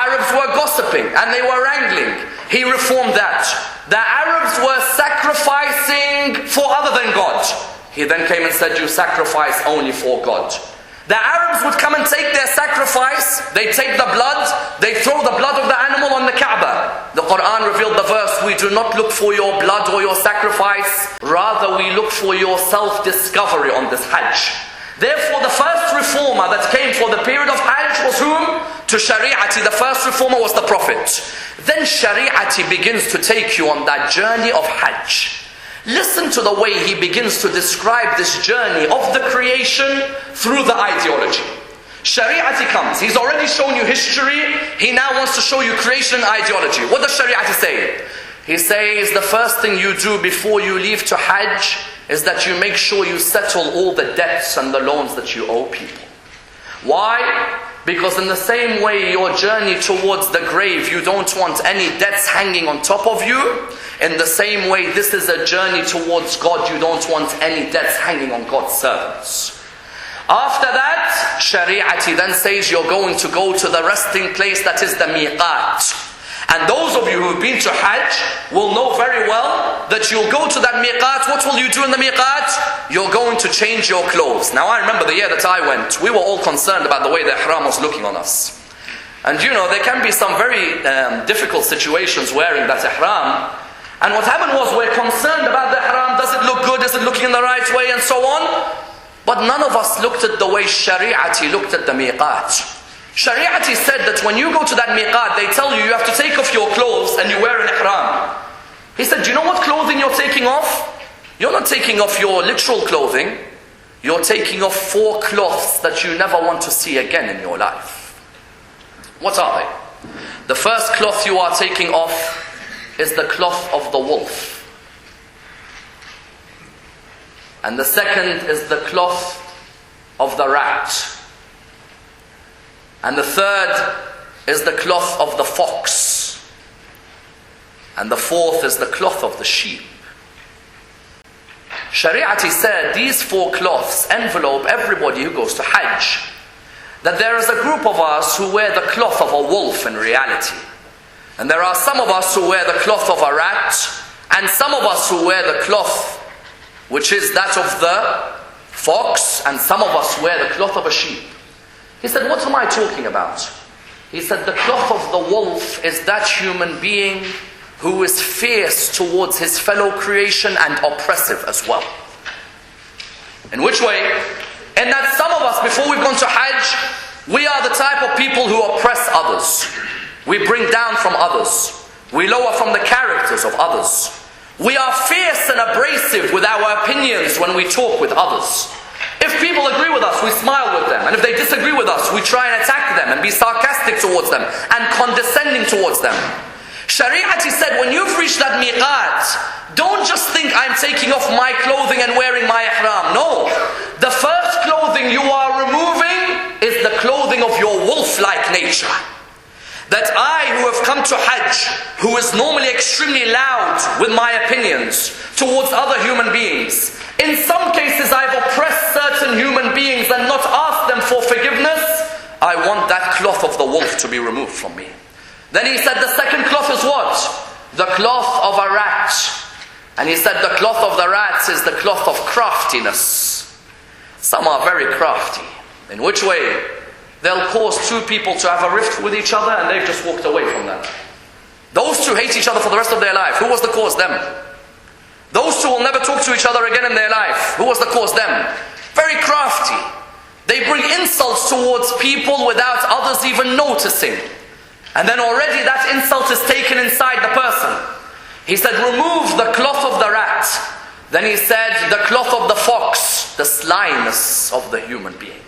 Arabs were gossiping and they were wrangling. He reformed that. The Arabs were sacrificing for other than God. He then came and said, you sacrifice only for God. The Arabs would come and take their sacrifice, they take the blood, they throw the blood of the animal on the Kaaba. The Quran revealed the verse, we do not look for your blood or your sacrifice, rather we look for your self-discovery on this Hajj. Therefore the first reformer that came for the period of Hajj was whom? To Shariati, the first reformer was the Prophet. Then Shariati begins to take you on that journey of Hajj. Listen to the way he begins to describe this journey of the creation through the ideology. Shariati comes. He's already shown you history. He now wants to show you creation ideology. What does Shariati say? He says the first thing you do before you leave to Hajj is that you make sure you settle all the debts and the loans that you owe people. Why? Because in the same way your journey towards the grave, you don't want any debts hanging on top of you. In the same way, this is a journey towards God. You don't want any debts hanging on God's servants. After that, Shariati then says you're going to go to the resting place that is the miqat. And those of you who've been to Hajj will know very well that you'll go to that miqat. What will you do in the miqat? You're going to change your clothes. Now I remember the year that I went, we were all concerned about the way the ihram was looking on us. And you know, there can be some very difficult situations wearing that ihram. And what happened was, we're concerned about the ihram. Does it look good? Is it looking in the right way? And so on. But none of us looked at the way Shariati looked at the miqat. Shariati said that when you go to that miqat, they tell you have to take off your clothes and you wear an ihram. He said, do you know what clothing you're taking off? You're not taking off your literal clothing. You're taking off 4 cloths that you never want to see again in your life. What are they? The first cloth you are taking off is the cloth of the wolf. And the second is the cloth of the rat. And the third is the cloth of the fox. And the fourth is the cloth of the sheep. Shariati said these 4 cloths envelope everybody who goes to Hajj. That there is a group of us who wear the cloth of a wolf in reality. And there are some of us who wear the cloth of a rat, and some of us who wear the cloth which is that of the fox, and some of us wear the cloth of a sheep. He said, what am I talking about? He said, the cloth of the wolf is that human being who is fierce towards his fellow creation and oppressive as well. In which way? In that some of us, before we've gone to Hajj, we are the type of people who oppress others. We bring down from others. We lower from the characters of others. We are fierce and abrasive with our opinions when we talk with others. If people agree with us, we smile with them. And if they disagree with us, we try and attack them and be sarcastic towards them and condescending towards them. Shariati said, when you've reached that miqat, don't just think I'm taking off my clothing and wearing my ihram. No. The first clothing you are removing is the clothing of your wolf-like nature. That I, who have come to Hajj, who is normally extremely loud with my opinions towards other human beings, in some cases I've oppressed certain human beings and not asked them for forgiveness, I want that cloth of the wolf to be removed from me. Then he said the second cloth is what? The cloth of a rat. And he said the cloth of the rats is the cloth of craftiness. Some are very crafty. In which way? They'll cause 2 people to have a rift with each other and they've just walked away from that. Those 2 hate each other for the rest of their life. Who was the cause? Them. Those 2 will never talk to each other again in their life. Who was the cause? Them. Very crafty. They bring insults towards people without others even noticing. And then already that insult is taken inside the person. He said, remove the cloth of the rat. Then he said, the cloth of the fox, the slyness of the human being.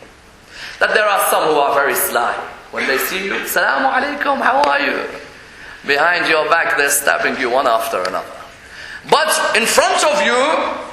That there are some who are very sly. When they see you, Assalamu alaikum, how are you? Behind your back they're stabbing you one after another. But in front of you,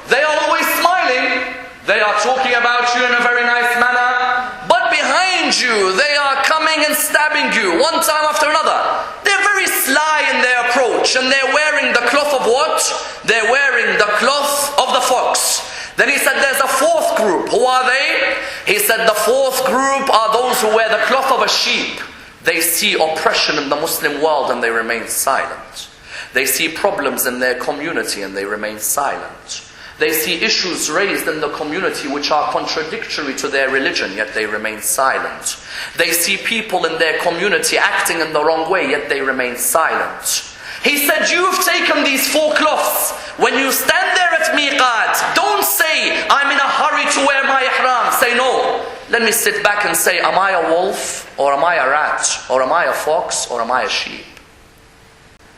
they are always smiling. They are talking about you in a very nice manner. But behind you, they are coming and stabbing you one time after another. They're very sly in their approach. And they're wearing the cloth of what? They're wearing the cloth of the fox. Then he said there's a 4th group. Who are they? He said the 4th group are those who wear the cloth of a sheep. They see oppression in the Muslim world and they remain silent. They see problems in their community and they remain silent. They see issues raised in the community which are contradictory to their religion, yet they remain silent. They see people in their community acting in the wrong way, yet they remain silent. He said, you've taken these 4 cloths. When you stand there at miqat, don't say, I'm in a hurry to wear my ihram. Say, no. Let me sit back and say, am I a wolf, or am I a rat, or am I a fox, or am I a sheep?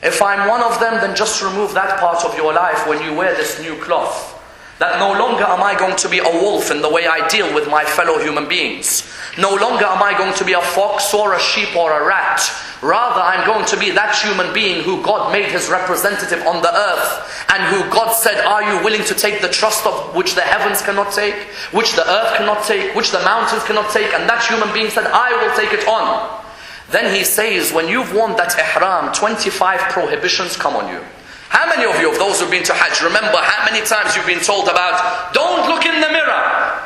If I'm one of them, then just remove that part of your life when you wear this new cloth. That no longer am I going to be a wolf in the way I deal with my fellow human beings. No longer am I going to be a fox or a sheep or a rat. Rather, I'm going to be that human being who God made his representative on the earth, and who God said, are you willing to take the trust of which the heavens cannot take, which the earth cannot take, which the mountains cannot take? And that human being said, I will take it on. Then he says, when you've worn that ihram, 25 prohibitions come on you. How many of you, of those who've been to Hajj, remember how many times you've been told about, don't look in the mirror,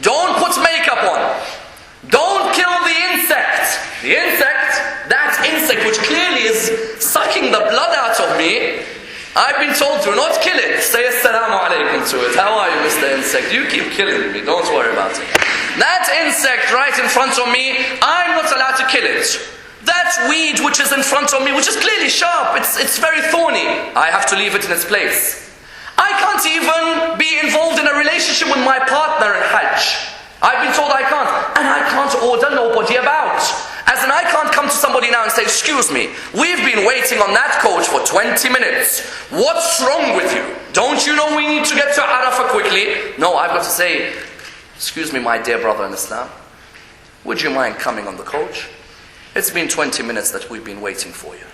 don't put makeup on, don't kill the insect. The insect, that insect which clearly is sucking the blood out of me, I've been told do not kill it. Say assalamu alaikum to it. How are you, Mr. Insect? You keep killing me, don't worry about it. That insect right in front of me, I'm not allowed to kill it. That weed which is in front of me, which is clearly sharp, it's very thorny, I have to leave it in its place. I can't even be involved in a relationship with my partner in Hajj. I've been told I can't. And I can't order nobody about. As in, I can't come to somebody now and say, excuse me, we've been waiting on that coach for 20 minutes. What's wrong with you? Don't you know we need to get to Arafah quickly? No, I've got to say, excuse me, my dear brother in Islam, would you mind coming on the coach? It's been 20 minutes that we've been waiting for you.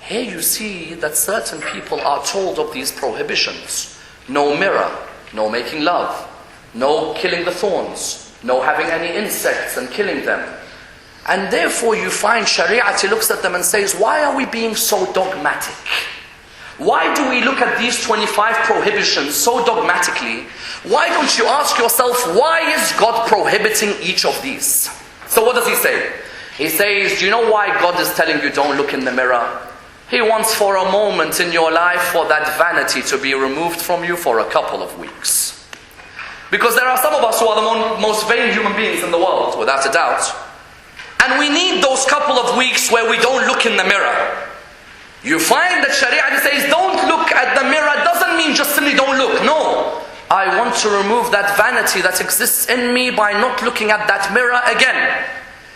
Here you see that certain people are told of these prohibitions. No mirror, no making love, no killing the thorns, no having any insects and killing them. And therefore you find Shariati looks at them and says, why are we being so dogmatic? Why do we look at these 25 prohibitions so dogmatically? Why don't you ask yourself, why is God prohibiting each of these? So what does he say? He says, do you know why God is telling you don't look in the mirror? He wants for a moment in your life for that vanity to be removed from you for a couple of weeks. Because there are some of us who are the most vain human beings in the world, without a doubt. And we need those couple of weeks where we don't look in the mirror. You find that Shariati says, don't look at the mirror, doesn't mean just simply don't look. No. I want to remove that vanity that exists in me by not looking at that mirror again.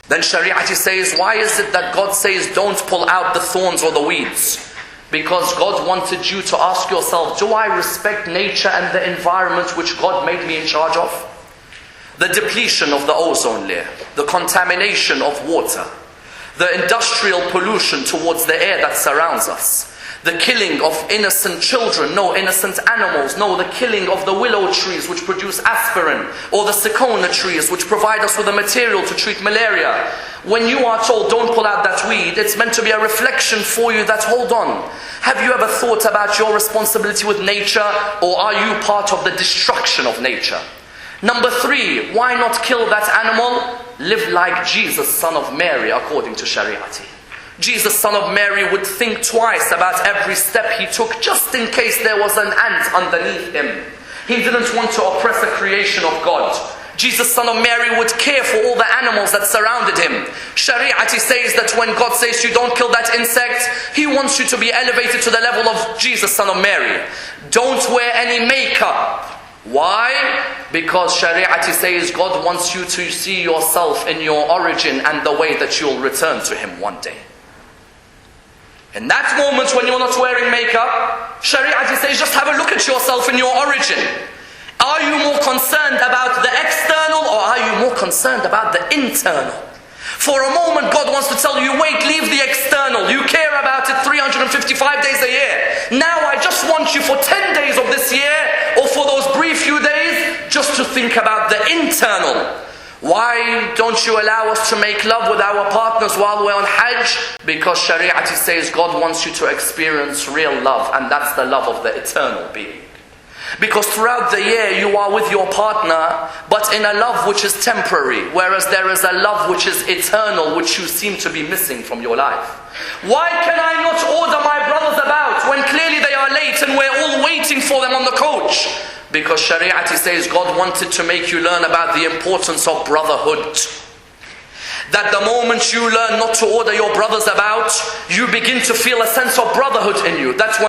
Then Shariati says, why is it that God says don't pull out the thorns or the weeds? Because God wanted you to ask yourself, do I respect nature and the environment which God made me in charge of? The depletion of the ozone layer, the contamination of water, the industrial pollution towards the air that surrounds us, the killing of innocent children, no, innocent animals, no, the killing of the willow trees which produce aspirin, or the cinchona trees which provide us with a material to treat malaria. When you are told don't pull out that weed, it's meant to be a reflection for you that, hold on, have you ever thought about your responsibility with nature, or are you part of the destruction of nature? Number 3, why not kill that animal? Live like Jesus, son of Mary, according to Shariati. Jesus, son of Mary, would think twice about every step he took, just in case there was an ant underneath him. He didn't want to oppress a creation of God. Jesus, son of Mary, would care for all the animals that surrounded him. Shariati says that when God says you don't kill that insect, he wants you to be elevated to the level of Jesus, son of Mary. Don't wear any makeup. Why? Because Shariati says God wants you to see yourself in your origin and the way that you'll return to him one day. In that moment when you're not wearing makeup, Shariati says just have a look at yourself in your origin. Are you more concerned about the external, or are you more concerned about the internal? For a moment God wants to tell you, wait, leave the external. You care about it 355 days a year. Now I just want you for 10 days of this year, or for those brief few days, just to think about the internal. Why don't you allow us to make love with our partners while we're on Hajj? Because Shariati says God wants you to experience real love, and that's the love of the eternal being. Because throughout the year you are with your partner, but in a love which is temporary, whereas there is a love which is eternal, which you seem to be missing from your life. Why can I not order my brothers about when clearly they are late and we're all waiting for them on the coach? Because Shariati says God wanted to make you learn about the importance of brotherhood. That the moment you learn not to order your brothers about, you begin to feel a sense of brotherhood in you. That's when